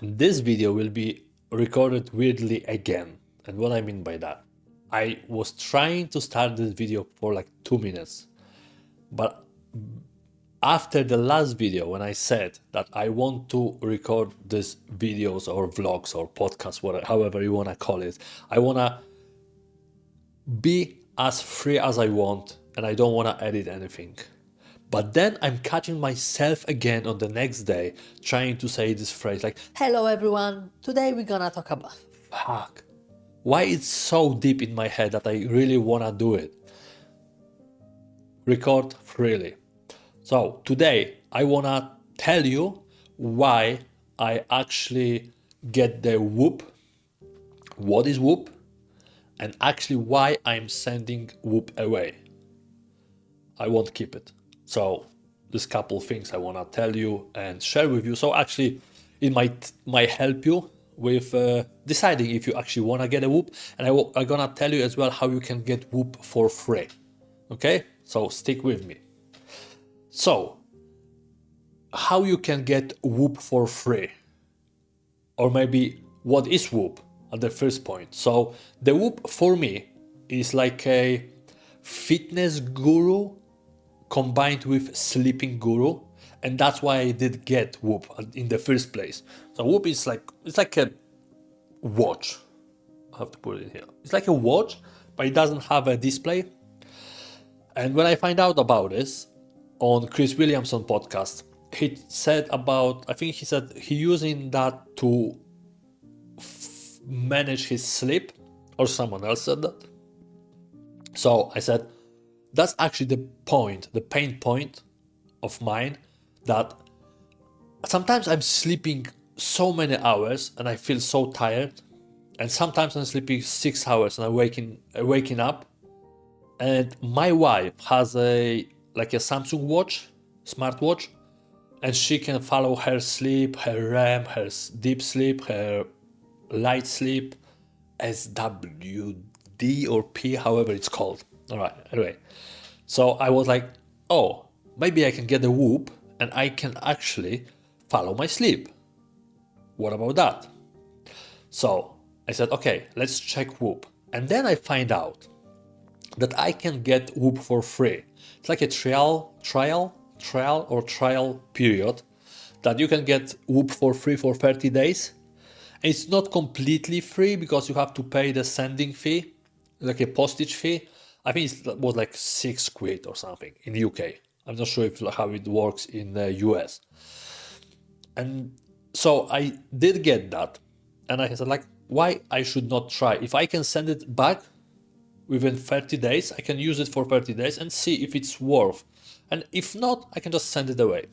This video will be recorded weirdly again. And what I mean by that, I was trying to start this video for like 2 minutes, but after the last video, when I said that I want to record these videos or vlogs or podcasts, whatever, however you want to call it, I want to be as free as I want and I don't want to edit anything. But then I'm catching myself again on the next day trying to say this phrase like, hello everyone, today we're gonna talk about... Fuck. Why it's so deep in my head that I really wanna do it? Record freely. So today I wanna tell you why I actually get the Whoop, what is Whoop, and actually why I'm sending Whoop away. I won't keep it. So there's a couple things I want to tell you and share with you. So actually it might help you with deciding if you actually want to get a Whoop. And I'm going to tell you as well how you can get Whoop for free. Okay? So stick with me. So how you can get Whoop for free? Or maybe what is Whoop at the first point? So the Whoop for me is like a fitness guru combined with sleeping guru, and that's why I did get Whoop in the first place. So Whoop is like, it's like a watch. I have to put it here. It's like a watch, but it doesn't have a display. And when I find out about this on Chris Williamson podcast, he said about, I think he said he using that to manage his sleep, or someone else said that. So I said, that's actually the point, the pain point of mine, that sometimes I'm sleeping so many hours and I feel so tired, and sometimes I'm sleeping 6 hours and I'm waking up, and my wife has a Samsung watch, smartwatch, and she can follow her sleep, her REM, her deep sleep, her light sleep, SWD or P, however it's called. All right, anyway. So I was like, oh, maybe I can get a Whoop and I can actually follow my sleep. What about that? So I said, okay, let's check Whoop. And then I find out that I can get Whoop for free. It's like a trial period that you can get Whoop for free for 30 days. And it's not completely free because you have to pay the sending fee, like a postage fee. I think it was like £6 or something in the UK. I'm not sure how it works in the US. And so I did get that. And I said, like, why I should not try? If I can send it back within 30 days, I can use it for 30 days and see if it's worth. And if not, I can just send it away.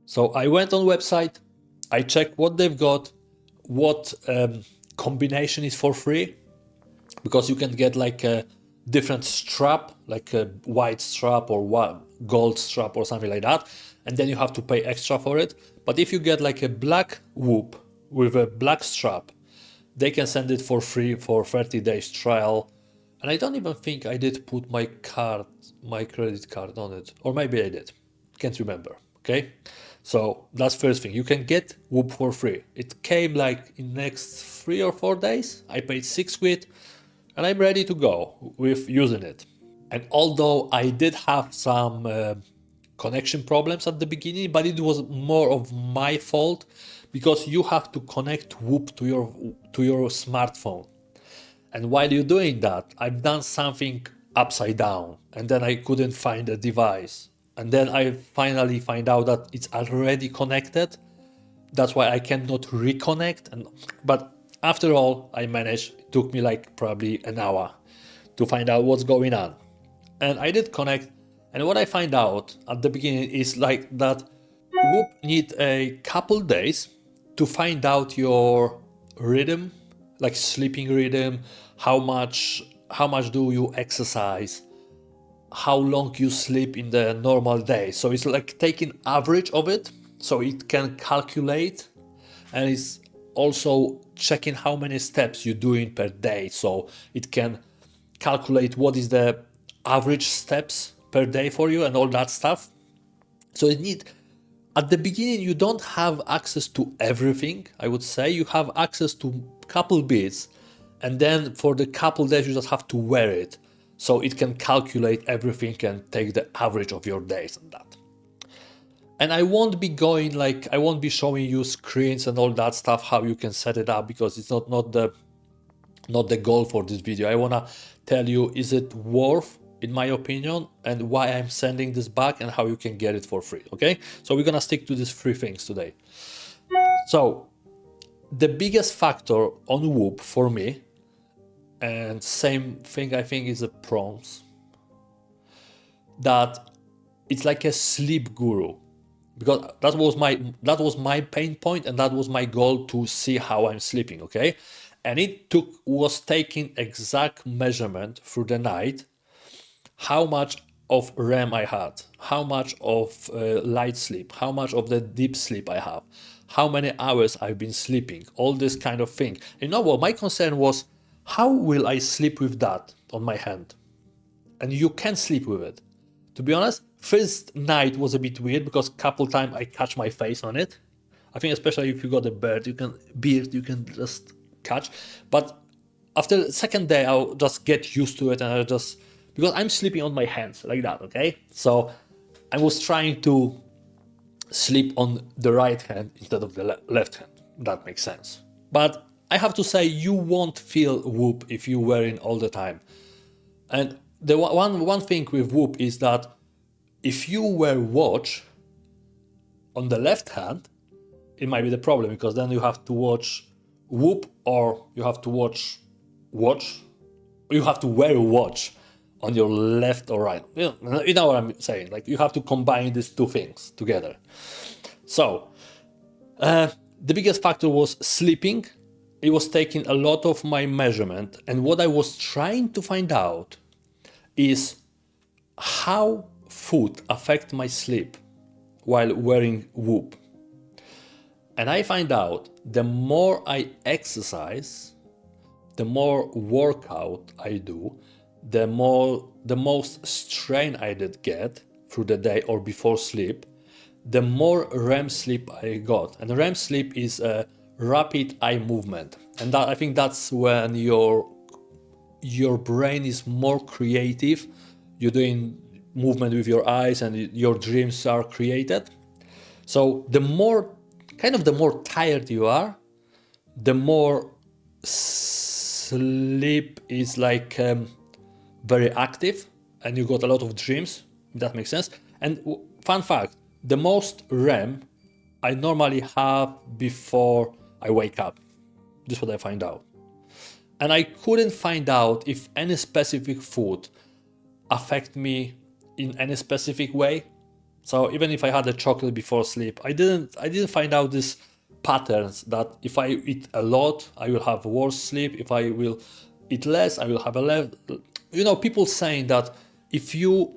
So I went on website, I checked what they've got, what combination is for free, because you can get like a different strap, like a white strap or gold strap or something like that, and then you have to pay extra for it. But if you get like a black Whoop with a black strap, they can send it for free for 30 days trial. And I don't even think I did put my credit card on it, or maybe I did, can't remember. Okay, so that's first thing, you can get Whoop for free. It came like in next 3 or 4 days. I paid £6 and I'm ready to go with using it. And although I did have some connection problems at the beginning, but it was more of my fault because you have to connect Whoop to your smartphone. And while you're doing that, I've done something upside down and then I couldn't find a device. And then I finally find out that it's already connected. That's why I cannot reconnect. But after all, I managed. It took me like probably an hour to find out what's going on. And I did connect. And what I find out at the beginning is like that Whoop need a couple days to find out your rhythm, like sleeping rhythm, how much do you exercise, how long you sleep in the normal day. So it's like taking average of it, so it can calculate, and it's also checking how many steps you're doing per day, so it can calculate what is the average steps per day for you and all that stuff. So it need At the beginning, you don't have access to everything. I would say you have access to couple bits, and then for the couple days you just have to wear it, so it can calculate everything and take the average of your days and that. And I won't be I won't be showing you screens and all that stuff, how you can set it up, because it's not the goal for this video. I wanna tell you, is it worth, in my opinion, and why I'm sending this back and how you can get it for free, okay? So we're gonna stick to these 3 things today. So the biggest factor on Whoop for me, and same thing I think is the Proms, that it's like a sleep guru, because that was my pain point, and that was my goal, to see how I'm sleeping, okay? And it was taking exact measurement through the night, how much of REM I had, how much of light sleep, how much of the deep sleep I have, how many hours I've been sleeping, all this kind of thing. You know what, my concern was, how will I sleep with that on my hand? And you can sleep with it. To be honest, first night was a bit weird, because couple times I catch my face on it. I think especially if you got a beard, you can just catch. But after the second day, I'll just get used to it, and because I'm sleeping on my hands like that, okay? So I was trying to sleep on the right hand instead of the left hand. That makes sense. But I have to say, you won't feel Whoop if you're wearing all the time. And the one thing with Whoop is that if you wear watch on the left hand, it might be the problem, because then you have to watch Whoop, or you have to watch, or you have to wear a watch on your left or right. You know what I'm saying? Like, you have to combine these 2 things together. So the biggest factor was sleeping. It was taking a lot of my measurement, and what I was trying to find out is how food affect my sleep while wearing Whoop. And I find out, the more I exercise, the more workout I do, the most strain I did get through the day or before sleep, the more REM sleep I got. And REM sleep is a rapid eye movement, and I think that's when your brain is more creative. You're doing movement with your eyes, and your dreams are created. So the more tired you are, the more sleep is very active, and you got a lot of dreams, if that makes sense. And fun fact, the most REM I normally have before I wake up. This is what I find out. And I couldn't find out if any specific food affect me in any specific way. So even if I had a chocolate before sleep, I didn't find out these patterns that if I eat a lot, I will have worse sleep. If I will eat less, I will have a less. You know, people saying that if you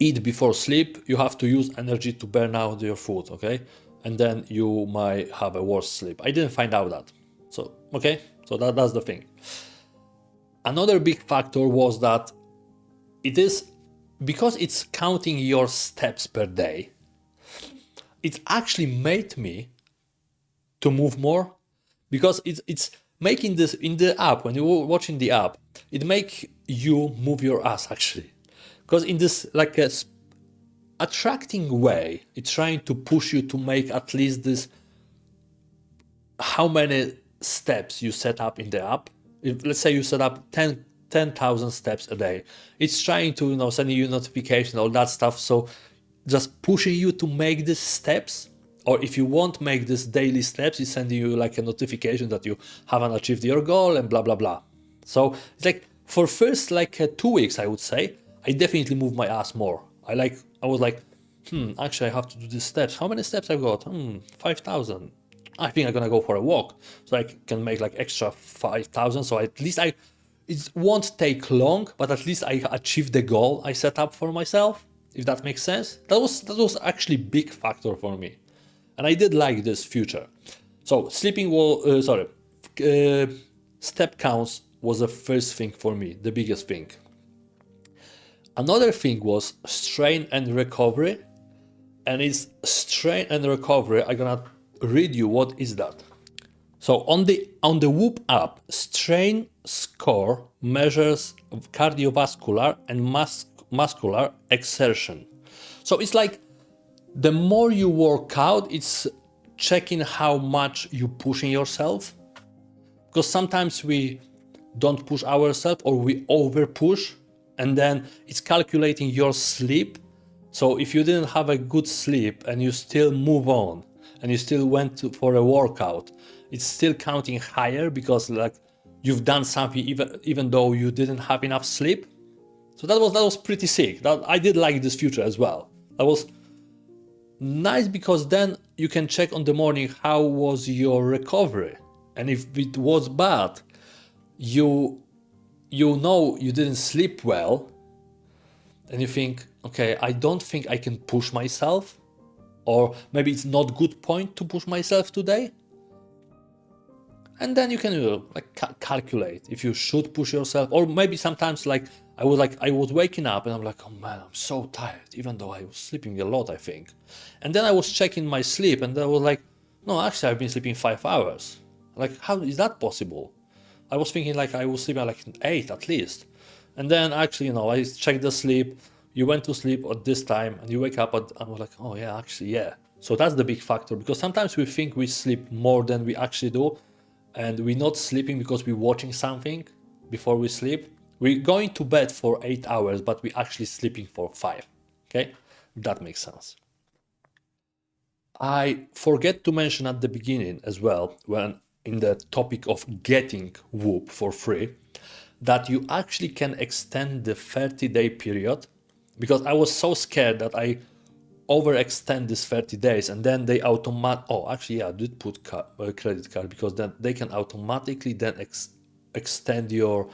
eat before sleep, you have to use energy to burn out your food, okay? And then you might have a worse sleep. I didn't find out that. So, okay? So that's the thing. Another big factor was that it is, because it's counting your steps per day, it actually made me to move more, because it's making this in the app. When you're watching the app, it make you move your ass actually, because in this like a attracting way, it's trying to push you to make at least this, how many steps you set up in the app. If, let's say you set up 10,000 steps a day, it's trying to, you know, send you notification, all that stuff. So just pushing you to make these steps. Or if you won't make these daily steps, it's sending you like a notification that you haven't achieved your goal and blah blah blah. So it's like, for first 2 weeks, I would say I definitely moved my ass more. I was like, actually I have to do these steps. How many steps I got? 5,000. I think I'm gonna go for a walk, so I can make like extra 5,000. So at least it won't take long, but at least I achieved the goal I set up for myself, if that makes sense. That was actually big factor for me, and I did like this future. So sleeping was step counts was the first thing for me, the biggest thing. Another thing was strain and recovery, and it's strain and recovery. I'm gonna read you what is that. So on the Whoop app, strain score measures cardiovascular and muscular exertion. So it's like the more you work out, it's checking how much you pushing yourself. Because sometimes we don't push ourselves or we over push, and then it's calculating your sleep. So if you didn't have a good sleep and you still move on and you still for a workout, it's still counting higher because like you've done something even though you didn't have enough sleep. So that was pretty sick. I did like this feature as well. That was nice because then you can check on the morning how was your recovery, and if it was bad, you know you didn't sleep well, and you think, okay, I don't think I can push myself, or maybe it's not good point to push myself today. And then you can calculate if you should push yourself, or maybe sometimes I was waking up and I'm like, oh man, I'm so tired, even though I was sleeping a lot, I think. And then I was checking my sleep and I was like, no, actually I've been sleeping 5 hours. Like, how is that possible? I was thinking like I was sleeping like 8 at least. And then actually, I checked the sleep. You went to sleep at this time and you wake up and I was like, oh yeah, actually, yeah. So that's the big factor, because sometimes we think we sleep more than we actually do. And we're not sleeping because we're watching something before we sleep. We're going to bed for 8 hours, but we're actually sleeping for 5. Okay? That makes sense. I forget to mention at the beginning as well, when in the topic of getting Whoop for free, that you actually can extend the 30-day period, because I was so scared that I overextend this 30 days and then they I did put credit card, because then they can automatically then extend your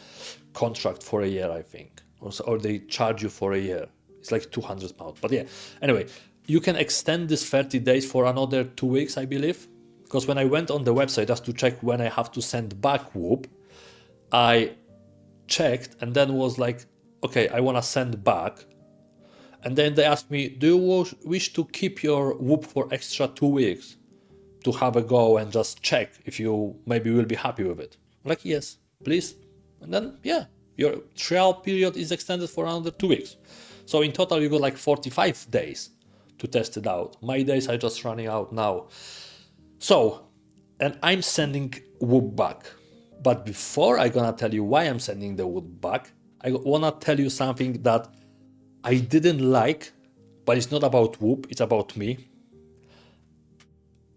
contract for a year, I think, or they charge you for a year. It's like £200, but yeah, anyway, you can extend this 30 days for another 2 weeks, I believe, because when I went on the website just to check when I have to send back Whoop, I checked and then was like, okay, I want to send back. And then they asked me, do you wish to keep your Whoop for extra 2 weeks to have a go and just check if you maybe will be happy with it? I'm like, yes, please. And then, yeah, your trial period is extended for another 2 weeks. So in total, you got like 45 days to test it out. My days are just running out now. So, and I'm sending Whoop back. But before I'm gonna tell you why I'm sending the Whoop back, I wanna tell you something that I didn't like, but it's not about Whoop, it's about me.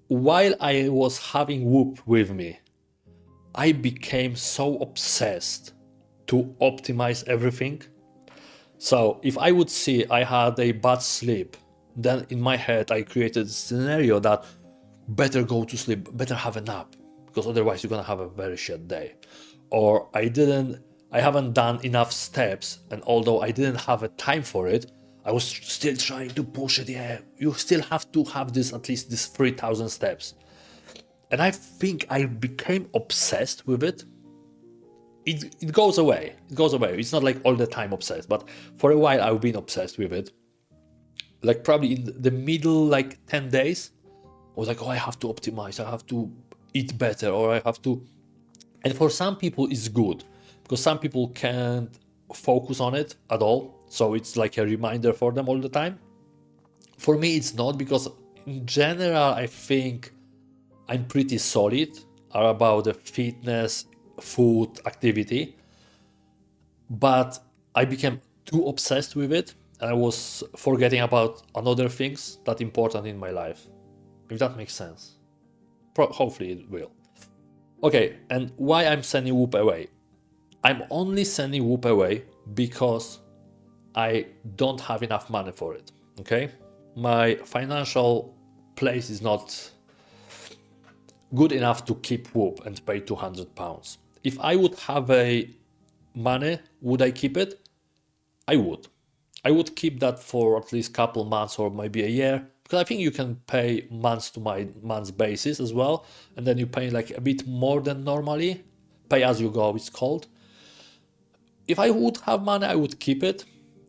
While I was having Whoop with me, I became so obsessed to optimize everything. So if I would see I had a bad sleep, then in my head I created a scenario that better go to sleep, better have a nap, because otherwise you're gonna have a very shit day. Or I haven't done enough steps, and although I didn't have a time for it, I was still trying to push it. Yeah, you still have to have at least this 3,000 steps. And I think I became obsessed with it. It goes away. It goes away. It's not like all the time obsessed, but for a while I've been obsessed with it. Like probably in the middle, like 10 days, I was like, oh, I have to optimize. I have to eat better, or I have to. And for some people, it's good, because some people can't focus on it at all. So it's like a reminder for them all the time. For me, it's not, because in general, I think I'm pretty solid about the fitness, food, activity. But I became too obsessed with it, and I was forgetting about other things that important in my life. If that makes sense. Hopefully it will. Okay, and why I'm sending Whoop away? I'm only sending Whoop away because I don't have enough money for it. Okay, my financial place is not good enough to keep Whoop and pay £200. If I would have a money, would I keep it? I would. I would keep that for at least a couple months or maybe a year, because I think you can pay months to my months basis as well, and then you pay like a bit more than normally. Pay as you go, it's called. If I would have money, I would keep it,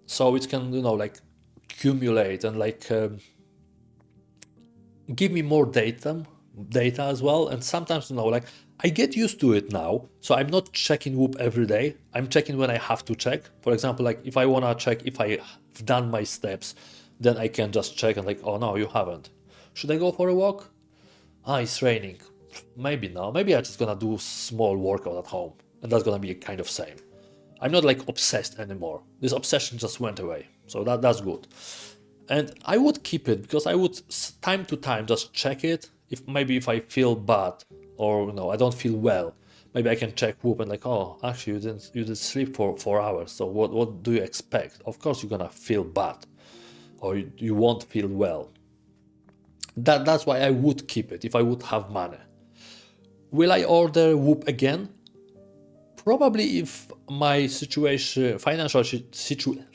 so it can like accumulate and give me more data as well. And sometimes, like I get used to it now. So I'm not checking Whoop every day. I'm checking when I have to check. For example, like if I want to check if I've done my steps, then I can just check and like, oh no, you haven't. Should I go for a walk? Ah, it's raining. Maybe now. Maybe I'm just gonna do small workout at home. And that's gonna be kind of same. I'm not like obsessed anymore. This obsession just went away. So that's good. And I would keep it because I would time to time just check it. If I feel bad or I don't feel well, maybe I can check Whoop and like, oh, actually you didn't sleep for 4 hours. So what do you expect? Of course you're gonna feel bad or you won't feel well. That's why I would keep it if I would have money. Will I order Whoop again? Probably if my financial situation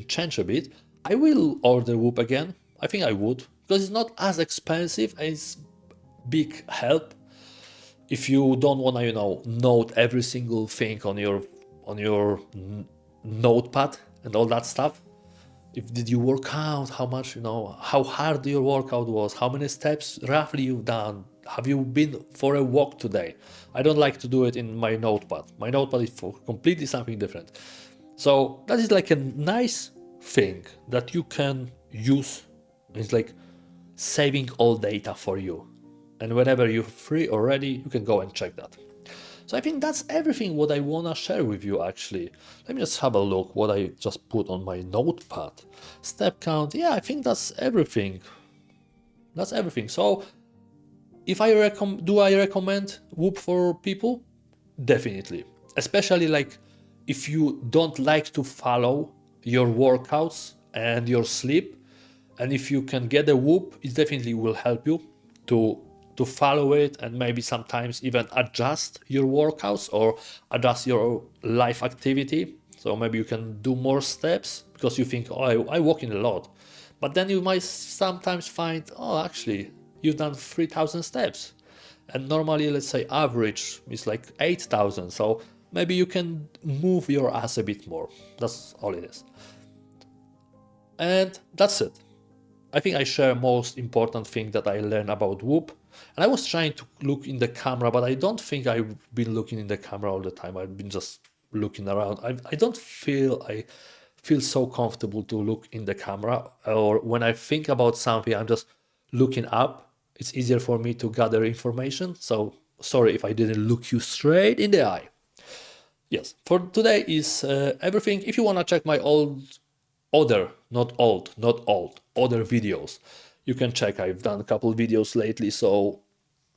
change a bit, I will order Whoop again. I think I would because it's not as expensive and it's big help. If you don't want to, note every single thing on your notepad and all that stuff. If did you work out, how much, how hard your workout was, how many steps roughly you've done, have you been for a walk today? I don't like to do it in my notepad. My notepad is for completely something different. So that is like a nice thing that you can use. It's like saving all data for you. And whenever you're free or ready, you can go and check that. So I think that's everything what I want to share with you actually. Let me just have a look what I just put on my notepad. Step count, yeah, I think that's everything. That's everything. So if I recommend Whoop for people? Definitely. Especially like if you don't like to follow your workouts and your sleep, and if you can get a Whoop, it definitely will help you to follow it and maybe sometimes even adjust your workouts or adjust your life activity. So maybe you can do more steps because you think, oh, I walk in a lot. But then you might sometimes find, oh, actually, you've done 3,000 steps. And normally, let's say average is like 8,000. So maybe you can move your ass a bit more. That's all it is. And that's it. I think I share most important thing that I learned about Whoop. And I was trying to look in the camera, but I don't think I've been looking in the camera all the time. I've been just looking around. I don't feel I feel so comfortable to look in the camera. Or when I think about something, I'm just looking up. It's easier for me to gather information. So sorry if I didn't look you straight in the eye. Yes, for today is everything. If you want to check my other videos, you can check. I've done a couple videos lately, so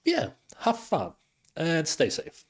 yeah, have fun and stay safe.